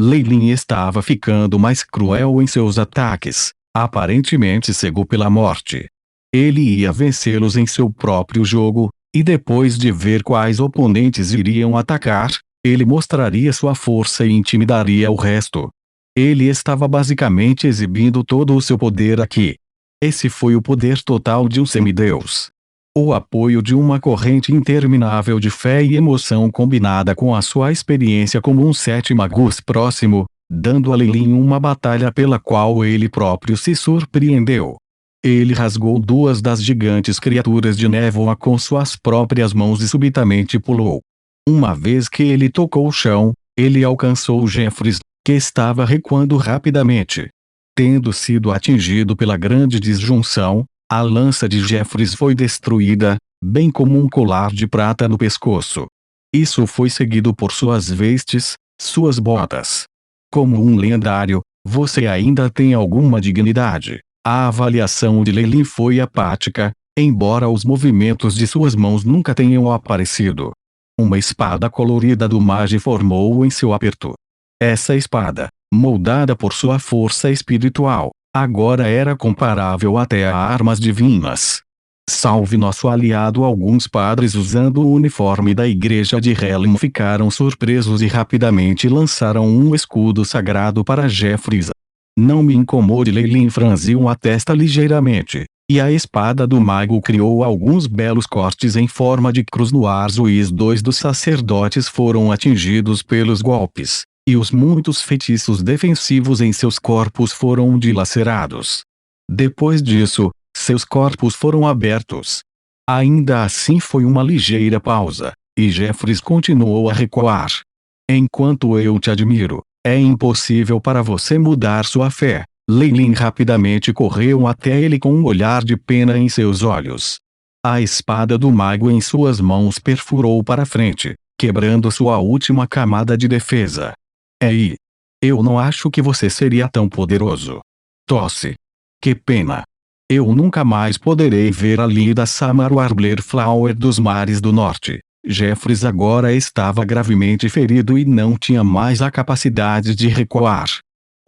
Lei Lin estava ficando mais cruel em seus ataques, aparentemente cego pela morte. Ele ia vencê-los em seu próprio jogo, e depois de ver quais oponentes iriam atacar, ele mostraria sua força e intimidaria o resto. Ele estava basicamente exibindo todo o seu poder aqui. Esse foi o poder total de um semideus. O apoio de uma corrente interminável de fé e emoção combinada com a sua experiência como um sete magos próximo, dando a Lei Lin uma batalha pela qual ele próprio se surpreendeu. Ele rasgou duas das gigantes criaturas de névoa com suas próprias mãos e subitamente pulou. Uma vez que ele tocou o chão, ele alcançou Jeffries, que estava recuando rapidamente. Tendo sido atingido pela grande disjunção, a lança de Jeffries foi destruída, bem como um colar de prata no pescoço. Isso foi seguido por suas vestes, suas botas. Como um lendário, você ainda tem alguma dignidade. A avaliação de Lei Lin foi apática, embora os movimentos de suas mãos nunca tenham aparecido. Uma espada colorida do mage formou em seu aperto. Essa espada, moldada por sua força espiritual, agora era comparável até a armas divinas. Salve nosso aliado! Alguns padres usando o uniforme da igreja de Helm ficaram surpresos e rapidamente lançaram um escudo sagrado para Jeffries. Não me incomode. Lei Lin franziu a testa ligeiramente, e a espada do mago criou alguns belos cortes em forma de cruz no ar. Os dois dos sacerdotes foram atingidos pelos golpes, e os muitos feitiços defensivos em seus corpos foram dilacerados. Depois disso, seus corpos foram abertos. Ainda assim foi uma ligeira pausa, e Jeffries continuou a recuar. Enquanto eu te admiro, é impossível para você mudar sua fé. Lei Lin rapidamente correu até ele com um olhar de pena em seus olhos. A espada do mago em suas mãos perfurou para frente, quebrando sua última camada de defesa. Ei! Eu não acho que você seria tão poderoso. Tosse. Que pena. Eu nunca mais poderei ver a Lida Samar Warbler Flower dos mares do norte. Jeffries agora estava gravemente ferido e não tinha mais a capacidade de recuar.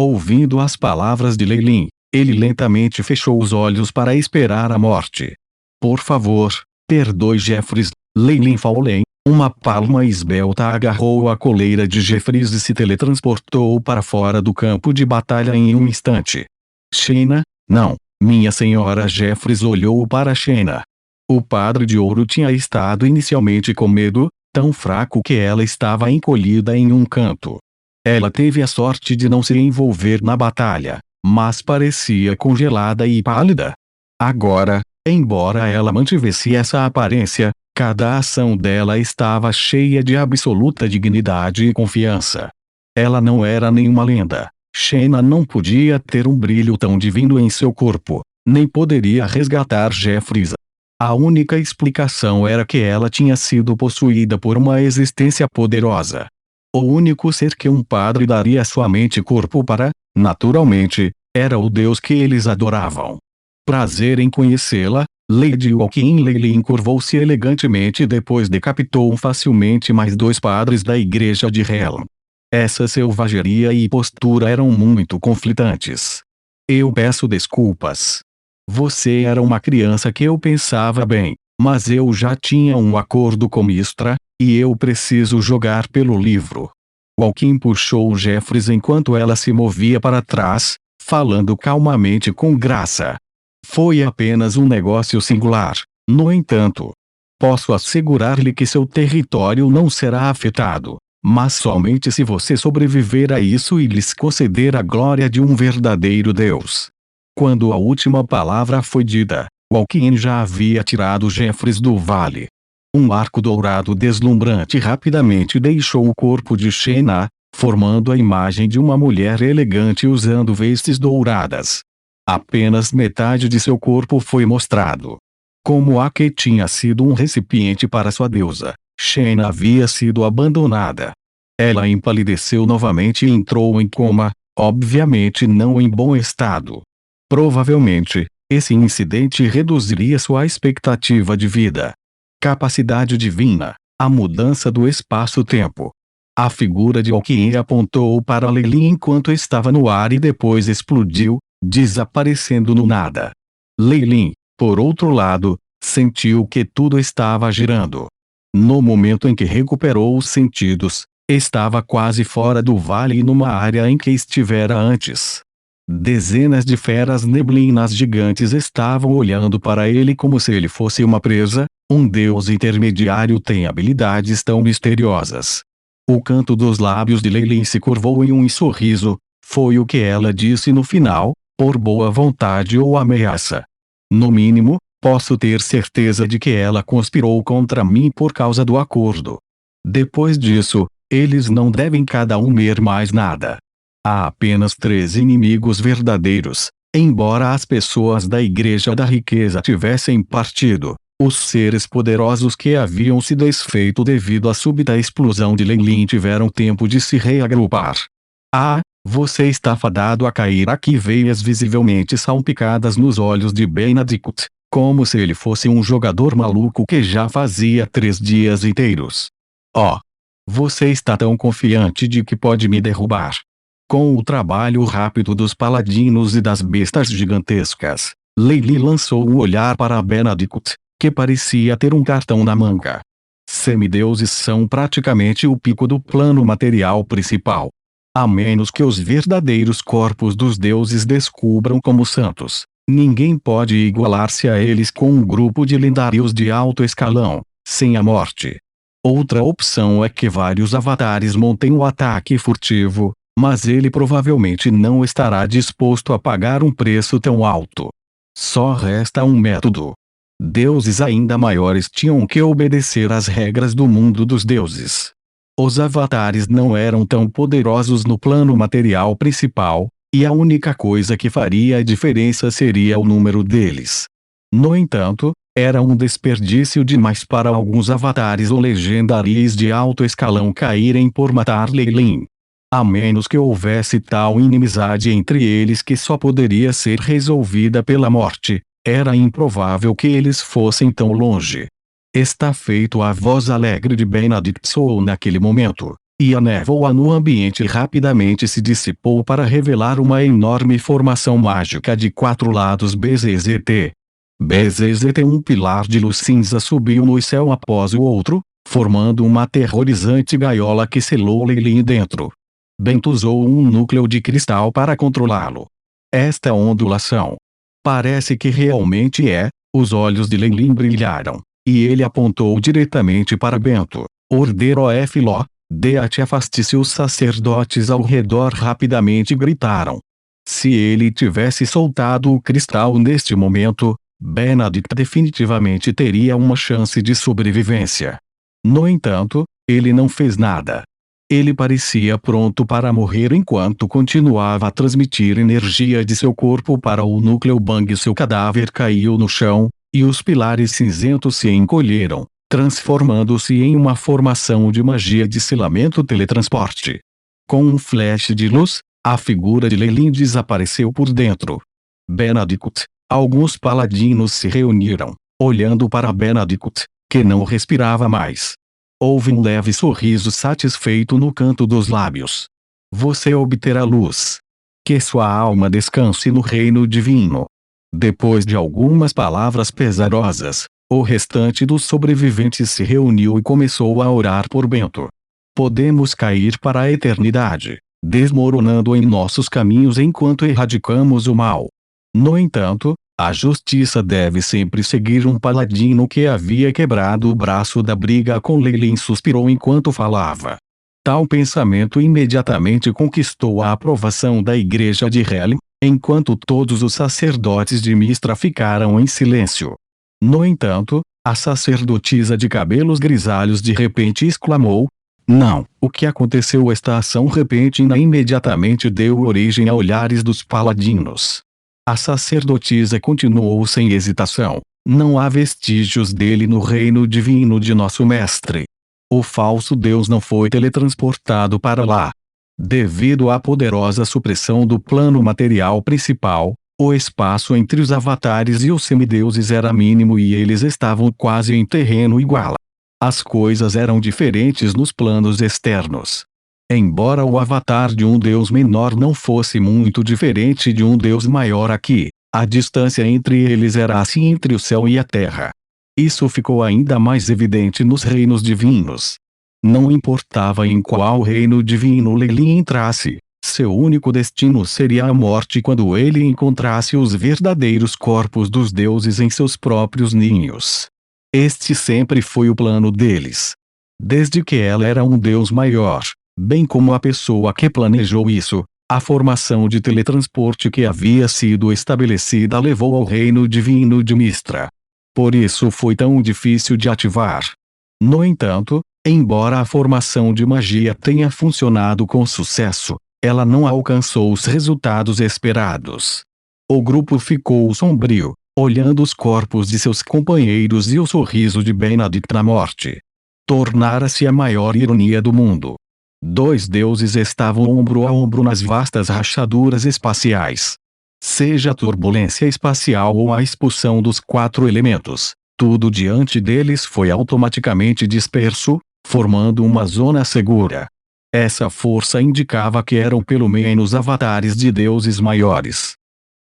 Ouvindo as palavras de Lei Lin, ele lentamente fechou os olhos para esperar a morte. Por favor, perdoe Jeffries. Lei Lin Fowler. Uma palma esbelta agarrou a coleira de Jeffries e se teletransportou para fora do campo de batalha em um instante. Shayna, não, minha senhora. Jeffries olhou para Shayna. O padre de ouro tinha estado inicialmente com medo, tão fraco que ela estava encolhida em um canto. Ela teve a sorte de não se envolver na batalha, mas parecia congelada e pálida. Agora, embora ela mantivesse essa aparência, cada ação dela estava cheia de absoluta dignidade e confiança. Ela não era nenhuma lenda. Shayna não podia ter um brilho tão divino em seu corpo, nem poderia resgatar Jeffries. A única explicação era que ela tinha sido possuída por uma existência poderosa. O único ser que um padre daria sua mente e corpo para, naturalmente, era o Deus que eles adoravam. Prazer em conhecê-la, Lady Joaquin. Lei Lin curvou-se elegantemente e depois decapitou facilmente mais dois padres da igreja de Helm. Essa selvageria e postura eram muito conflitantes. Eu peço desculpas. Você era uma criança que eu pensava bem, mas eu já tinha um acordo com Mistra, e eu preciso jogar pelo livro. Joaquin puxou Jeffries enquanto ela se movia para trás, falando calmamente com graça. Foi apenas um negócio singular, no entanto. Posso assegurar-lhe que seu território não será afetado, mas somente se você sobreviver a isso e lhes conceder a glória de um verdadeiro Deus. Quando a última palavra foi dita, Joaquin já havia tirado Jeffries do vale. Um arco dourado deslumbrante rapidamente deixou o corpo de Shayna, formando a imagem de uma mulher elegante usando vestes douradas. Apenas metade de seu corpo foi mostrado. Como a que tinha sido um recipiente para sua deusa, Shayna havia sido abandonada. Ela empalideceu novamente e entrou em coma, obviamente não em bom estado. Provavelmente, esse incidente reduziria sua expectativa de vida. Capacidade divina, a mudança do espaço-tempo. A figura de Okiin apontou para Lei enquanto estava no ar e depois explodiu, desaparecendo no nada. Lei, por outro lado, sentiu que tudo estava girando. No momento em que recuperou os sentidos, estava quase fora do vale e numa área em que estivera antes. Dezenas de feras neblinas gigantes estavam olhando para ele como se ele fosse uma presa. Um deus intermediário tem habilidades tão misteriosas. O canto dos lábios de Lei se curvou em um sorriso. Foi o que ela disse no final, por boa vontade ou ameaça. No mínimo, posso ter certeza de que ela conspirou contra mim por causa do acordo. Depois disso, eles não devem cada um mer mais nada. Há apenas 3 inimigos verdadeiros. Embora as pessoas da Igreja da Riqueza tivessem partido, os seres poderosos que haviam se desfeito devido à súbita explosão de Lei tiveram tempo de se reagrupar. Ah, você está fadado a cair aqui. Veias visivelmente salpicadas nos olhos de Benedict, como se ele fosse um jogador maluco que já fazia 3 dias inteiros. Oh! Você está tão confiante de que pode me derrubar. Com o trabalho rápido dos paladinos e das bestas gigantescas, Lei lançou um olhar para Benedict, que parecia ter um cartão na manga. Semideuses são praticamente o pico do plano material principal. A menos que os verdadeiros corpos dos deuses descubram como santos, ninguém pode igualar-se a eles com um grupo de lendários de alto escalão, sem a morte. Outra opção é que vários avatares montem um ataque furtivo, mas ele provavelmente não estará disposto a pagar um preço tão alto. Só resta um método. Deuses ainda maiores tinham que obedecer às regras do mundo dos deuses. Os avatares não eram tão poderosos no plano material principal, e a única coisa que faria a diferença seria o número deles. No entanto, era um desperdício demais para alguns avatares ou legendaries de alto escalão caírem por matar Lei. A menos que houvesse tal inimizade entre eles que só poderia ser resolvida pela morte, era improvável que eles fossem tão longe. Está feito. A voz alegre de Benedict soou naquele momento, e a névoa no ambiente rapidamente se dissipou para revelar uma enorme formação mágica de 4 lados BZZT. BZZT. Um pilar de luz cinza subiu no céu após o outro, formando uma aterrorizante gaiola que selou Lei dentro. Bent usou um núcleo de cristal para controlá-lo. Esta ondulação. Parece que realmente é. Os olhos de Lei brilharam, e ele apontou diretamente para Bento. Ordeiro Flo, Deat, afaste-se. Os sacerdotes ao redor rapidamente gritaram. Se ele tivesse soltado o cristal neste momento, Benedict definitivamente teria uma chance de sobrevivência. No entanto, ele não fez nada. Ele parecia pronto para morrer enquanto continuava a transmitir energia de seu corpo para o núcleo Bang. Seu cadáver caiu no chão, e os pilares cinzentos se encolheram, transformando-se em uma formação de magia de selamento teletransporte. Com um flash de luz, a figura de Lei desapareceu por dentro. Benedict. Alguns paladinos se reuniram, olhando para Benedict, que não respirava mais. Houve um leve sorriso satisfeito no canto dos lábios. Você obterá luz. Que sua alma descanse no reino divino. Depois de algumas palavras pesarosas, o restante dos sobreviventes se reuniu e começou a orar por Bento. Podemos cair para a eternidade, desmoronando em nossos caminhos enquanto erradicamos o mal. No entanto, a justiça deve sempre seguir um paladino que havia quebrado o braço da briga com Lei. Suspirou enquanto falava. Tal pensamento imediatamente conquistou a aprovação da Igreja de Helm, enquanto todos os sacerdotes de Mistra ficaram em silêncio. No entanto, a sacerdotisa de cabelos grisalhos de repente exclamou: não! O que aconteceu? Esta ação repentina imediatamente deu origem a olhares dos paladinos. A sacerdotisa continuou sem hesitação: não há vestígios dele no reino divino de nosso mestre. O falso deus não foi teletransportado para lá. Devido à poderosa supressão do plano material principal, o espaço entre os avatares e os semideuses era mínimo e eles estavam quase em terreno igual. As coisas eram diferentes nos planos externos. Embora o avatar de um deus menor não fosse muito diferente de um deus maior aqui, a distância entre eles era assim entre o céu e a terra. Isso ficou ainda mais evidente nos reinos divinos. Não importava em qual reino divino Lili entrasse, seu único destino seria a morte quando ele encontrasse os verdadeiros corpos dos deuses em seus próprios ninhos. Este sempre foi o plano deles. Desde que ela era um deus maior, bem como a pessoa que planejou isso, a formação de teletransporte que havia sido estabelecida levou ao reino divino de Mistra. Por isso foi tão difícil de ativar. No entanto, embora a formação de magia tenha funcionado com sucesso, ela não alcançou os resultados esperados. O grupo ficou sombrio, olhando os corpos de seus companheiros e o sorriso de Benedict na morte. Tornara-se a maior ironia do mundo. Dois deuses estavam ombro a ombro nas vastas rachaduras espaciais. Seja a turbulência espacial ou a expulsão dos 4 elementos, tudo diante deles foi automaticamente disperso, formando uma zona segura. Essa força indicava que eram pelo menos avatares de deuses maiores.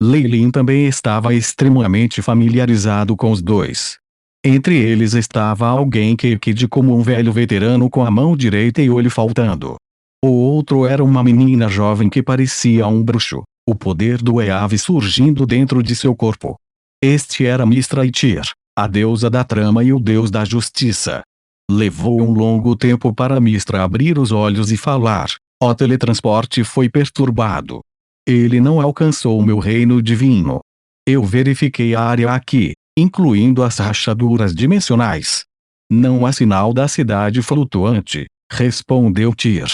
Lei Lin também estava extremamente familiarizado com os dois. Entre eles estava alguém que de como um velho veterano com a mão direita e olho faltando. O outro era uma menina jovem que parecia um bruxo, o poder do Eave surgindo dentro de seu corpo. Este era Mistra Itir, a deusa da trama e o deus da justiça. Levou um longo tempo para Mistra abrir os olhos e falar. O teletransporte foi perturbado. Ele não alcançou meu reino divino. Eu verifiquei a área aqui, incluindo as rachaduras dimensionais. Não há sinal da cidade flutuante, respondeu Tyr.